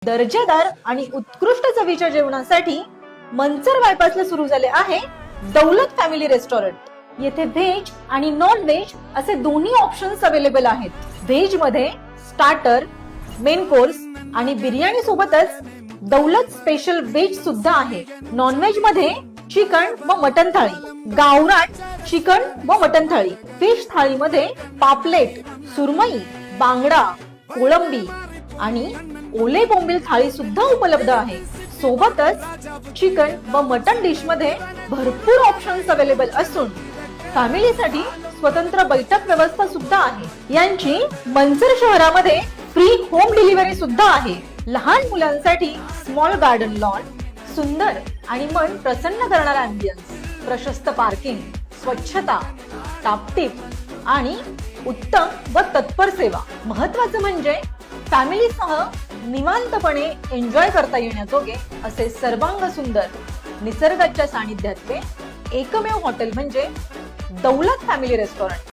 दर्जेदार आणि उत्कृष्ट चवीच्या जेवणासाठी मंचर बायपासला सुरू झाले आहे दौलत फॅमिली रेस्टॉरंट। येथे व्हेज आणि नॉन व्हेज असे दोन्ही ऑप्शन्स अवेलेबल आहेत। व्हेज मध्ये स्टार्टर, मेन कोर्स आणि बिर्याणी सोबतच दौलत स्पेशल व्हेज सुद्धा आहे। नॉन व्हेज मध्ये चिकन व मटन थाळी, गावरान चिकन व मटन थाळी। फिश थाळी मध्ये पापलेट, सुरमई, बांगडा, कोळंबी आणि ओले बोंबील थाळी सुद्धा उपलब्ध आहे। सोबतच चिकन व मटन डिश मध्ये भरपूर ऑप्शन्स अवेलेबल असून फॅमिलीसाठी स्वतंत्र बैठक व्यवस्था सुद्धा आहे। यांची मंचर शहरामध्ये फ्री होम डिलिव्हरी सुद्धा आहे। लहान मुलांसाठी स्मॉल गार्डन लॉन, सुंदर आणि मन प्रसन्न करणारा अँबियन्स, प्रशस्त पार्किंग, स्वच्छता, टापटीप आणि उत्तम व तत्पर सेवा। महत्त्वाचं म्हणजे फॅमिलीसह निवांतपणे एन्जॉय करता येण्याजोगे असे सर्वांग सुंदर निसर्गाच्या सानिध्यातले एकमेव हॉटेल म्हणजे दौलत फॅमिली रेस्टॉरंट।